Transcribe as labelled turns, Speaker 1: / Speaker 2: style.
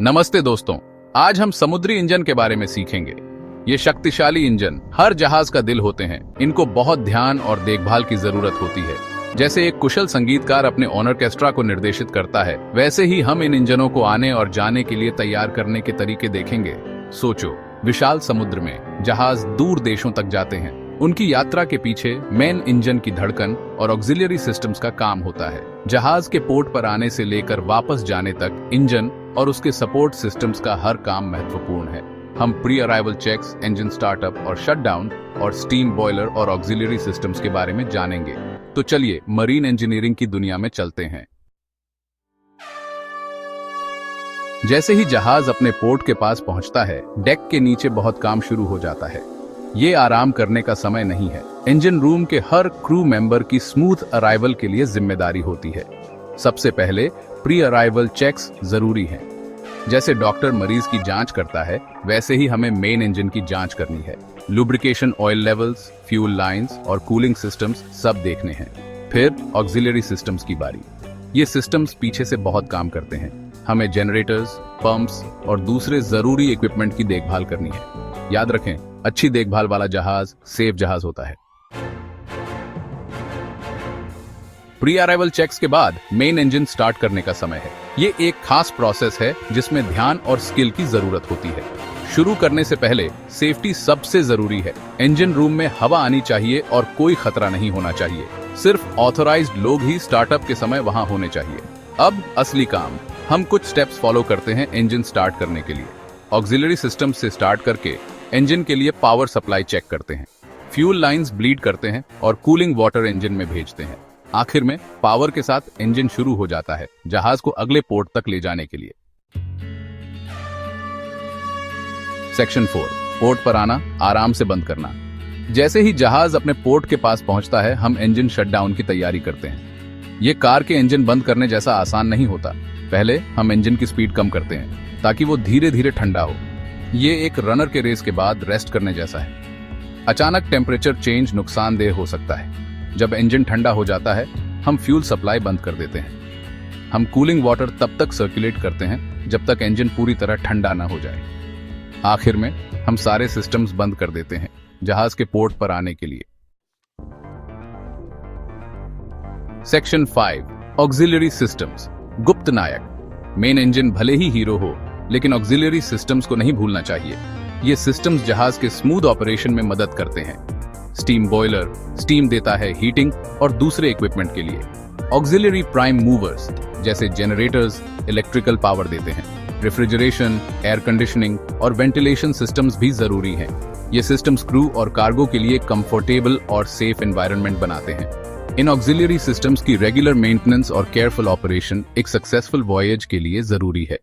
Speaker 1: नमस्ते दोस्तों, आज हम समुद्री इंजन के बारे में सीखेंगे। ये शक्तिशाली इंजन हर जहाज का दिल होते हैं। इनको बहुत ध्यान और देखभाल की जरूरत होती है। जैसे एक कुशल संगीतकार अपने ऑर्केस्ट्रा को निर्देशित करता है, वैसे ही हम इन इंजनों को आने और जाने के लिए तैयार करने के तरीके देखेंगे। सोचो, विशाल समुद्र में जहाज दूर देशों तक जाते हैं। उनकी यात्रा के पीछे मेन इंजन की धड़कन और ऑक्सिलरी सिस्टम्स का काम होता है। जहाज के पोर्ट पर आने से लेकर वापस जाने तक इंजन और उसके सपोर्ट सिस्टम्स का हर काम महत्वपूर्ण है। हम pre arrival checks, engine startup और शटडाउन और स्टीम बॉयलर और ऑक्सिलरी सिस्टम्स के बारे में जानेंगे। तो चलिए मरीन इंजीनियरिंग की दुनिया में चलते हैं। जैसे ही जहाज अपने पोर्ट के पास पहुंचता है, डेक के नीचे बहुत काम शुरू हो जाता है। ये आराम करने का समय नहीं है। इंजन रूम के हर क्रू मेंबर की स्मूथ अराइवल के लिए जिम्मेदारी होती है। सबसे पहले प्री अराइवल चेक्स जरूरी हैं। जैसे डॉक्टर मरीज की जांच करता है, वैसे ही हमें मेन इंजन की जांच करनी है। Lubrication, oil levels, fuel lines और कूलिंग सिस्टम्स सब देखने हैं। फिर ऑक्सिलरी सिस्टम्स की बारी। ये सिस्टम्स पीछे से बहुत काम करते हैं। हमें जनरेटर्स, पंप्स और दूसरे जरूरी इक्विपमेंट की देखभाल करनी है। याद रखें, अच्छी देखभाल वाला जहाज सेफ जहाज होता है। प्री अराइवल चेक्स के बाद मेन इंजन स्टार्ट करने का समय है। ये एक खास प्रोसेस है जिसमें ध्यान और स्किल की जरूरत होती है। शुरू करने से पहले सेफ्टी सबसे जरूरी है। इंजन रूम में हवा आनी चाहिए और कोई खतरा नहीं होना चाहिए। सिर्फ ऑथराइज्ड लोग ही स्टार्टअप के समय वहां होने चाहिए। अब असली काम। हम कुछ स्टेप्स फॉलो करते हैं इंजन स्टार्ट करने के लिए। ऑक्सिलरी सिस्टम से स्टार्ट करके इंजन के लिए पावर सप्लाई चेक करते हैं। फ्यूल लाइंस ब्लीड करते हैं और कूलिंग वाटर इंजन में भेजते हैं। आखिर में पावर के साथ इंजन शुरू हो जाता है जहाज को अगले पोर्ट तक ले जाने के लिए। सेक्शन 4, पोर्ट पर आना, आराम से बंद करना। जैसे ही जहाज अपने पोर्ट के पास पहुंचता है, हम इंजन शटडाउन की तैयारी करते हैं। ये कार के इंजन बंद करने जैसा आसान नहीं होता। पहले हम इंजन की स्पीड कम करते हैं ताकि वो धीरे धीरे ठंडा हो। ये एक रनर के रेस के बाद रेस्ट करने जैसा है। अचानक टेम्परेचर चेंज नुकसानदेह हो सकता है। जब इंजन ठंडा हो जाता है, हम फ्यूल सप्लाई बंद कर देते हैं। हम कूलिंग वाटर तब तक सर्कुलेट करते हैं जब तक इंजन पूरी तरह ठंडा ना हो जाए। आखिर में हम सारे सिस्टम्स बंद कर देते हैं जहाज के पोर्ट पर आने के लिए। सेक्शन 5, ऑक्सिलरी सिस्टम्स, गुप्त नायक। मेन इंजन भले ही हीरो हो, लेकिन ऑक्सिलरी सिस्टम्स को नहीं भूलना चाहिए। ये सिस्टम्स जहाज के स्मूथ ऑपरेशन में मदद करते हैं। स्टीम बॉयलर स्टीम देता है हीटिंग और दूसरे इक्विपमेंट के लिए। ऑक्सिलरी प्राइम मूवर्स जैसे जनरेटर्स इलेक्ट्रिकल पावर देते हैं। रेफ्रिजरेशन, एयर कंडीशनिंग और वेंटिलेशन सिस्टम्स भी जरूरी हैं। ये सिस्टम्स क्रू और कार्गो के लिए कंफर्टेबल और सेफ एनवायरनमेंट बनाते हैं। इन ऑक्सिलरी सिस्टम्स की रेगुलर मेंटेनेंस और केयरफुल ऑपरेशन एक सक्सेसफुल वॉयज के लिए जरूरी है।